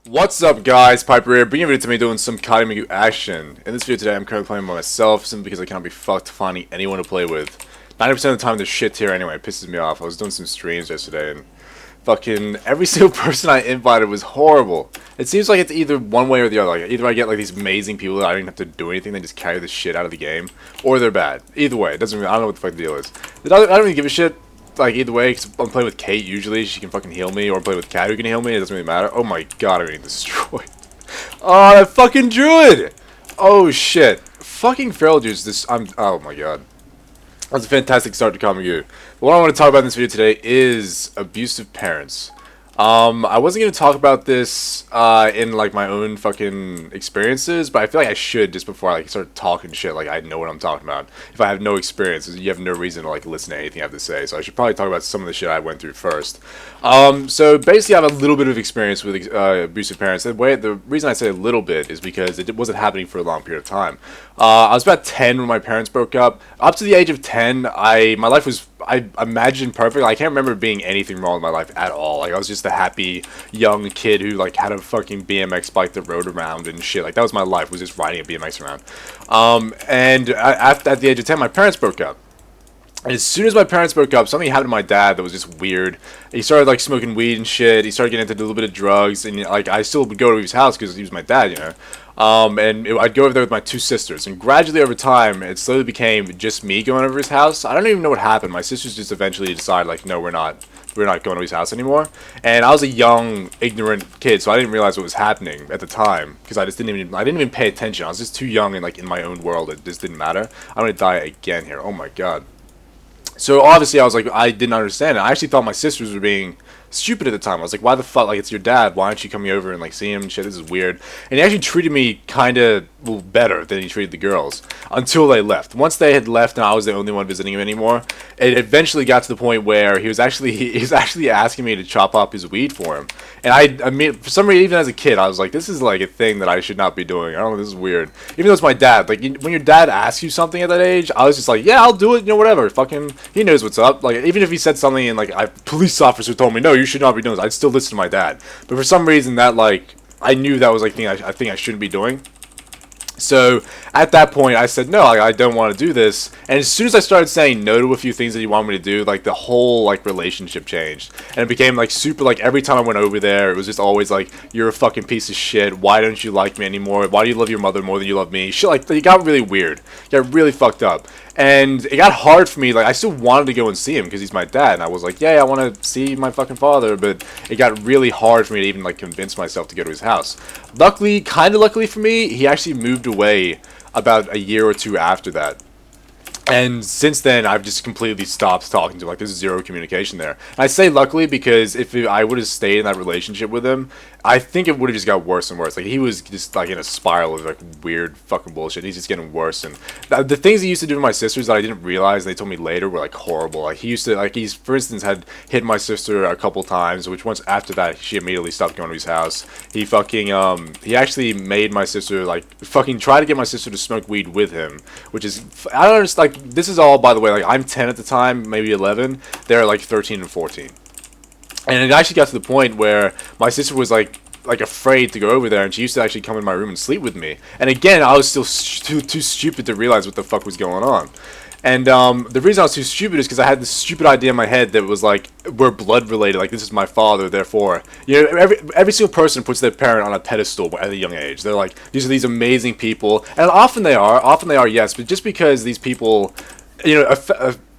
What's up guys, Pypo here, bringing a video to me doing some Kaimagu action. In this video today I'm currently playing by myself simply because I cannot be fucked finding anyone to play with. 90% of the time there's shit here anyway, it pisses me off. I was doing some streams yesterday and fucking every single person I invited was horrible. It seems like it's either one way or the other. Like either I get like these amazing people that I don't even have to do anything, they just carry the shit out of the game, or they're bad. Either way, it doesn't really, I don't know what the fuck the deal is. I don't really give a shit. Like either way, because I'm playing with Kate usually, she can fucking heal me, or I'm playing with Cat who can heal me, it doesn't really matter. Oh my god, I'm getting destroyed. Oh, that fucking druid! Oh shit. Fucking feral dudes, oh my god. That's a fantastic start to Kaimagu. But what I want to talk about in this video today is abusive parents. I wasn't going to talk about this in like my own fucking experiences, but I feel like I should just before I like start talking shit like I know what I'm talking about. If I have no experience, you have no reason to like listen to anything I have to say, so I should probably talk about some of the shit I went through first. So basically I have a little bit of experience with abusive parents. The reason I say a little bit is because it wasn't happening for a long period of time. I was about 10 when my parents broke up. Up to the age of 10, my life was, I imagined perfect. I can't remember being anything wrong with my life at all. Like I was just a happy young kid who like had a fucking BMX bike that rode around and shit. Like that was my life, was just riding a BMX around. At the age of 10, my parents broke up. And as soon as my parents broke up, something happened to my dad that was just weird. He started like smoking weed and shit. He started getting into a little bit of drugs, and like I still would go to his house because he was my dad, you know. I'd go over there with my two sisters, and gradually over time, it slowly became just me going over his house. I don't even know what happened. My sisters just eventually decided like, no, we're not going to his house anymore. And I was a young, ignorant kid, so I didn't realize what was happening at the time because I didn't even pay attention. I was just too young and like in my own world. It just didn't matter. I'm gonna die again here. Oh my god. So obviously I was like, I didn't understand it. I actually thought my sisters were being stupid at the time. I was like, why the fuck, like it's your dad, why aren't you coming over and like see him and shit, this is weird. And he actually treated me kind of better than he treated the girls until they left. Once they had left and I was the only one visiting him anymore, it eventually got to the point where he was actually asking me to chop up his weed for him. And I mean, for some reason, even as a kid, I was like, this is like a thing that I should not be doing. I don't know, this is weird. Even though it's my dad, like when your dad asks you something at that age, I was just like, yeah, I'll do it, you know, whatever, fucking, he knows what's up. Like even if he said something and like a police officer told me, no, you should not be doing this, I'd still listen to my dad. But for some reason that like, I knew that was like a thing I shouldn't be doing. So at that point I said no, I don't want to do this. And as soon as I started saying no to a few things that he wanted me to do, like the whole like relationship changed, and it became like super, like every time I went over there it was just always like, you're a fucking piece of shit, why don't you like me anymore, why do you love your mother more than you love me, shit. Like it got really weird, it got really fucked up. And it got hard for me, like I still wanted to go and see him because he's my dad, and I was like, yeah, I want to see my fucking father, but it got really hard for me to even like convince myself to go to his house. Luckily, kind of luckily for me, he actually moved away about a year or two after that. And since then, I've just completely stopped talking to him. Like, there's zero communication there. And I say luckily because if I would have stayed in that relationship with him, I think it would have just got worse and worse. Like, he was just, like, in a spiral of, like, weird fucking bullshit. He's just getting worse. And the things he used to do to my sisters that I didn't realize, they told me later, were, like, horrible. Like, he used to, like, he's, for instance, had hit my sister a couple times, which once after that, she immediately stopped going to his house. He fucking, he actually made my sister, like, fucking try to get my sister to smoke weed with him, which is, I don't understand, like, this is all, by the way, like, I'm 10 at the time, maybe 11, they're, like, 13 and 14. And it actually got to the point where my sister was, like afraid to go over there, and she used to actually come in my room and sleep with me. And again, I was still too stupid to realize what the fuck was going on. And the reason I was too stupid is because I had this stupid idea in my head that was like, we're blood related, like this is my father, therefore, you know, every single person puts their parent on a pedestal at a young age. They're like, these are these amazing people, and often they are, yes, but just because these people, you know,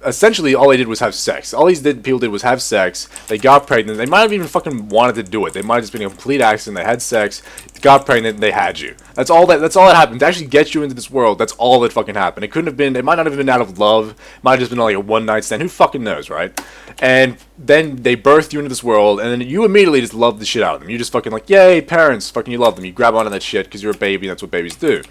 essentially all they did was have sex. All these people did was have sex. They got pregnant. They might have even fucking wanted to do it. They might have just been a complete accident. They had sex, got pregnant, and they had you. That's all that happened. To actually get you into this world, that's all that fucking happened. It couldn't have been, it might not have been out of love. It might have just been like a one night stand. Who fucking knows, right? And then they birthed you into this world, and then you immediately just love the shit out of them. You just fucking like, yay, parents, fucking you love them. You grab onto that shit because you're a baby, and that's what babies do.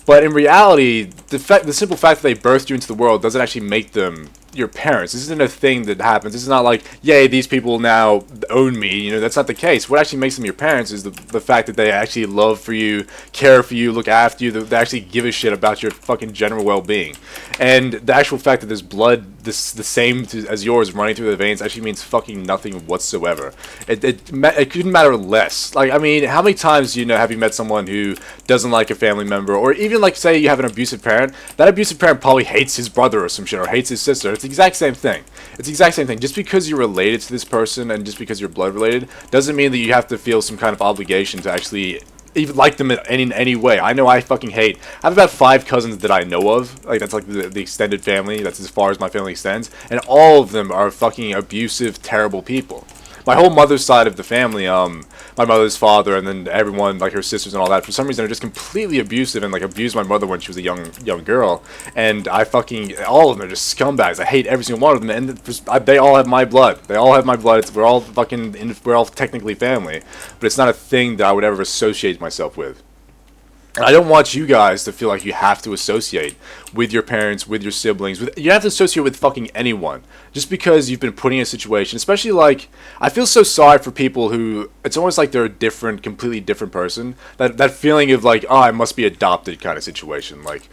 But in reality, the simple fact that they birthed you into the world doesn't actually make them your parents. This isn't a thing that happens. This is not like, yay, these people now own me. You know, that's not the case. What actually makes them your parents is the fact that they actually love for you, care for you, look after you. They actually give a shit about your fucking general well-being. And the actual fact that there's blood the same as yours running through the veins actually means fucking nothing whatsoever. It couldn't matter less. Like, I mean, how many times, you know, have you met someone who doesn't like a family member, or even like, say you have an abusive parent? That abusive parent probably hates his brother or some shit, or hates his sister. It's the exact same thing. It's the exact same thing. Just because you're related to this person and just because you're blood related doesn't mean that you have to feel some kind of obligation to actually even like them in any way. I know I fucking hate. I have about 5 cousins that I know of. Like, that's like the extended family. That's as far as my family extends. And all of them are fucking abusive, terrible people. My whole mother's side of the family, my mother's father, and then everyone, like her sisters and all that, for some reason are just completely abusive and like abused my mother when she was a young girl. And I fucking, all of them are just scumbags. I hate every single one of them, and they all have my blood. They all have my blood. We're all fucking, we're all technically family, but it's not a thing that I would ever associate myself with. And I don't want you guys to feel like you have to associate with your parents, with your siblings. You don't have to associate with fucking anyone. Just because you've been put in a situation. Especially like, I feel so sorry for people who, it's almost like they're a different, completely different person. That feeling of like, oh, I must be adopted kind of situation. Like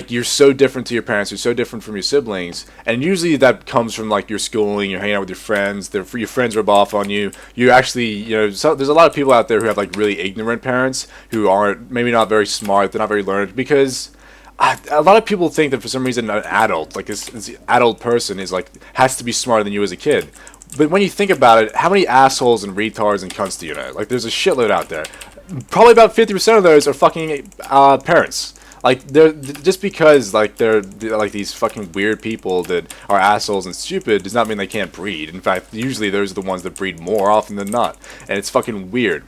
you're so different to your parents, you're so different from your siblings, and usually that comes from like your schooling, you're hanging out with your friends, your friends rub off on you, you actually, you know, there's a lot of people out there who have like really ignorant parents, who aren't, maybe not very smart, they're not very learned, because a lot of people think that for some reason an adult, like this adult person is like, has to be smarter than you as a kid. But when you think about it, how many assholes and retards and cunts do you know? Like, there's a shitload out there. Probably about 50% of those are fucking parents. Like, they're just because like they're like these fucking weird people that are assholes and stupid does not mean they can't breed. In fact, usually those are the ones that breed more often than not, and it's fucking weird.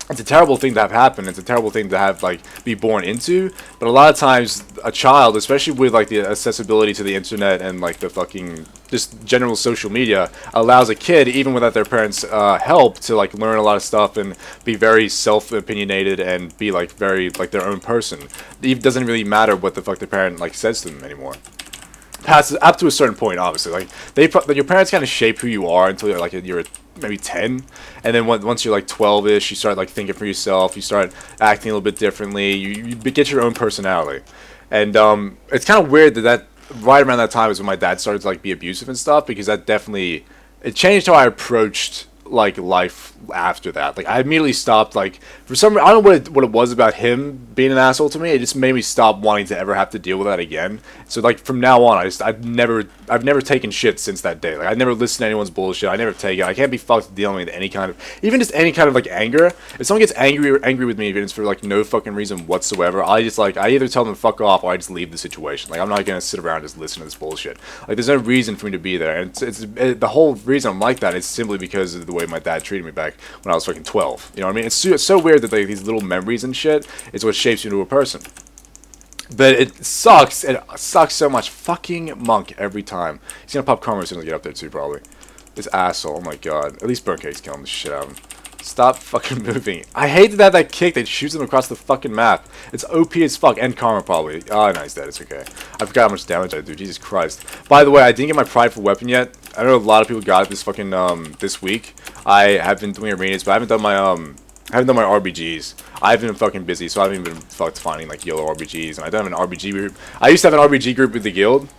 It's a terrible thing to have happen. It's a terrible thing to have, like, be born into. But a lot of times, a child, especially with, like, the accessibility to the internet and, like, the fucking, just general social media, allows a kid, even without their parents' help, to, like, learn a lot of stuff and be very self-opinionated and be, like, very, like, their own person. It doesn't really matter what the fuck their parent, like, says to them anymore. Up to a certain point, obviously. Like, your parents kind of shape who you are until you're maybe 10, and then once you're like 12ish, you start like thinking for yourself, you start acting a little bit differently, you get your own personality. And it's kind of weird that right around that time is when my dad started to like be abusive and stuff, because that definitely, it changed how I approached like life after that. Like, I immediately stopped, like, for some, I don't know what it was about him being an asshole to me. It just made me stop wanting to ever have to deal with that again. So like from now on, I've never taken shit since that day. Like, I never listened to anyone's bullshit. I never take it. I can't be fucked dealing with any kind of, even just any kind of like anger. If someone gets angry with me, even it's for like no fucking reason whatsoever, I either tell them to fuck off or I just leave the situation. Like, I'm not gonna sit around and just listen to this bullshit. Like, there's no reason for me to be there. And the whole reason I'm like that is simply because of the way my dad treated me back when I was fucking 12. You know what I mean? It's so weird that like these little memories and shit is what shapes you into a person. But it sucks. It sucks so much. Fucking monk every time. He's gonna pop karma as soon as I get up there too, probably. This asshole. Oh my god. At least Burncake's killing the shit out of him. Stop fucking moving. I hate that kick that shoots him across the fucking map. It's OP as fuck. And karma, probably. Oh, no, he's dead. It's okay. I forgot how much damage I do. Jesus Christ. By the way, I didn't get my prideful weapon yet. I know a lot of people got it this fucking, this week. I have been doing arenas, but I haven't done my, RBGs. I've been fucking busy, so I haven't been fucked finding, like, yellow RBGs. And I don't have an RBG group. I used to have an RBG group with the guild.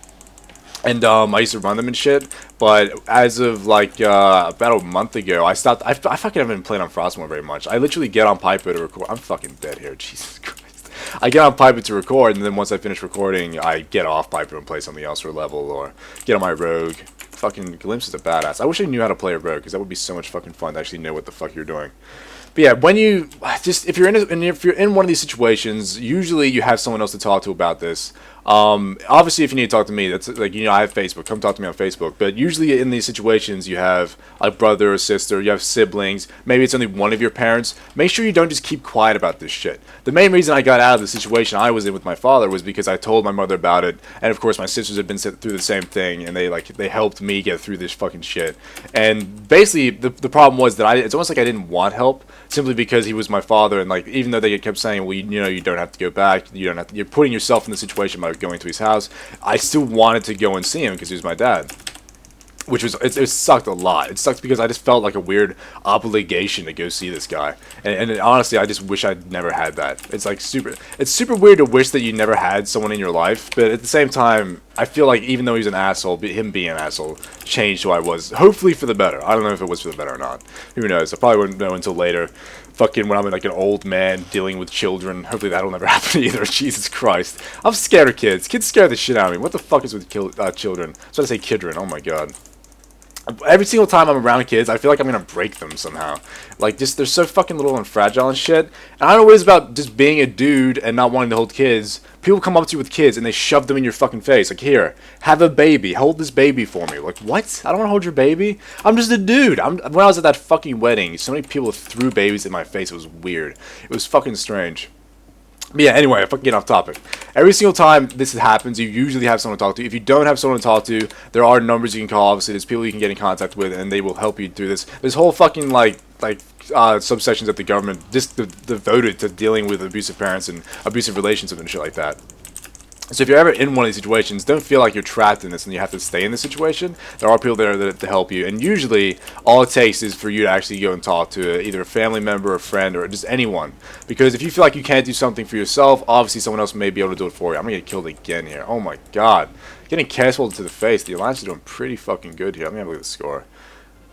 And I used to run them and shit, but as of like about a month ago, I stopped. I fucking haven't been playing on Frostmourne very much. I literally get on Pypo to record. I'm fucking dead here, Jesus Christ. I get on Pypo to record, and then once I finish recording, I get off Pypo and play something else for a level, or get on my rogue. Fucking Glimpse is a badass. I wish I knew how to play a rogue, because that would be so much fucking fun to actually know what the fuck you're doing. But yeah, when you just if you're in one of these situations, usually you have someone else to talk to about this. Obviously, if you need to talk to me, that's like, you know, I have Facebook. Come talk to me on Facebook. But usually in these situations, you have a brother or sister, you have siblings. Maybe it's only one of your parents. Make sure you don't just keep quiet about this shit. The main reason I got out of the situation I was in with my father was because I told my mother about it, and of course my sisters had been through the same thing, and they helped me get through this fucking shit. And basically, the problem was that it's almost like I didn't want help, simply because he was my father. father, and like even though they kept saying, well, you know, you don't have to go back, you don't have to, you're putting yourself in the situation by going to his house, I still wanted to go and see him because he was my dad. Which was, it sucked a lot. It sucked because I just felt like a weird obligation to go see this guy. And honestly, I just wish I'd never had that. It's like it's super weird to wish that you never had someone in your life. But at the same time, I feel like even though he's an asshole, him being an asshole changed who I was. Hopefully for the better. I don't know if it was for the better or not. Who knows? I probably wouldn't know until later. Fucking when I'm like an old man dealing with children. Hopefully that'll never happen either. Jesus Christ. I'm scared of kids. Kids scare the shit out of me. What the fuck is with children? I was trying to say kidron. Oh my god. Every single time I'm around kids, I feel like I'm gonna break them somehow. Like, just, they're so fucking little and fragile and shit. And I don't know what it's about just being a dude and not wanting to hold kids. People come up to you with kids and they shove them in your fucking face. Like, here, have a baby. Hold this baby for me. Like, what? I don't wanna hold your baby. I'm just a dude. When I was at that fucking wedding, so many people threw babies in my face. It was weird. It was fucking strange. But yeah, anyway, fucking get off topic. Every single time this happens, you usually have someone to talk to. If you don't have someone to talk to, there are numbers you can call. Obviously, there's people you can get in contact with, and they will help you through this. There's whole fucking subsections that the government just devoted to dealing with abusive parents and abusive relationships and shit like that. So if you're ever in one of these situations, don't feel like you're trapped in this and you have to stay in this situation. There are people there to help you. And usually, all it takes is for you to actually go and talk to either a family member, a friend, or just anyone. Because if you feel like you can't do something for yourself, obviously someone else may be able to do it for you. I'm going to get killed again here. Oh my god. Getting castled to the face. The Alliance is doing pretty fucking good here. Let me have a look at the score.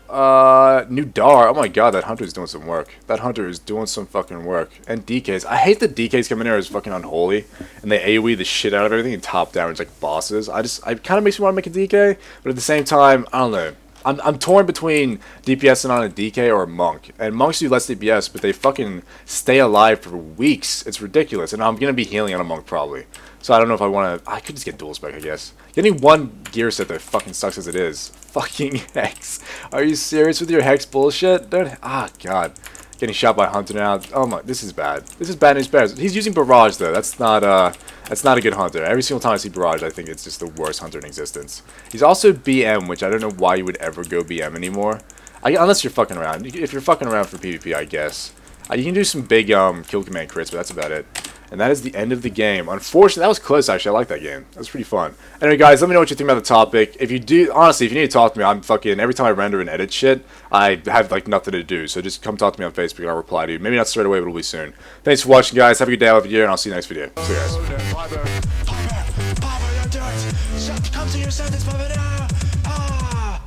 New Dar. Oh my god, that hunter is doing some work. That hunter is doing some fucking work. And DKs. I hate that DKs come in there as fucking unholy. And they AoE the shit out of everything and top damage like bosses. It kind of makes me want to make a DK. But at the same time, I don't know. I'm torn between DPSing on a DK or a monk. And monks do less DPS, but they fucking stay alive for weeks. It's ridiculous. And I'm going to be healing on a monk probably. So I don't know if I want to... I could just get dual spec, I guess. Getting one gear set that fucking sucks as it is. Fucking Hex. Are you serious with your Hex bullshit? Don't... Ah, god. Getting shot by Hunter now. Oh my... This is bad. This is bad news bears. He's using Barrage, though. That's not a good Hunter. Every single time I see Barrage, I think it's just the worst Hunter in existence. He's also BM, which I don't know why you would ever go BM anymore. Unless you're fucking around. If you're fucking around for PvP, I guess. You can do some big kill command crits, but that's about it. And that is the end of the game. Unfortunately, that was close, actually. I like that game. That was pretty fun. Anyway, guys, let me know what you think about the topic. If you do, honestly, if you need to talk to me, I'm fucking, every time I render and edit shit, I have, like, nothing to do. So just come talk to me on Facebook and I'll reply to you. Maybe not straight away, but it'll be soon. Thanks for watching, guys. Have a good day, have a good year, and I'll see you next video. See you guys. Come to your senses, Pypo now! Ah!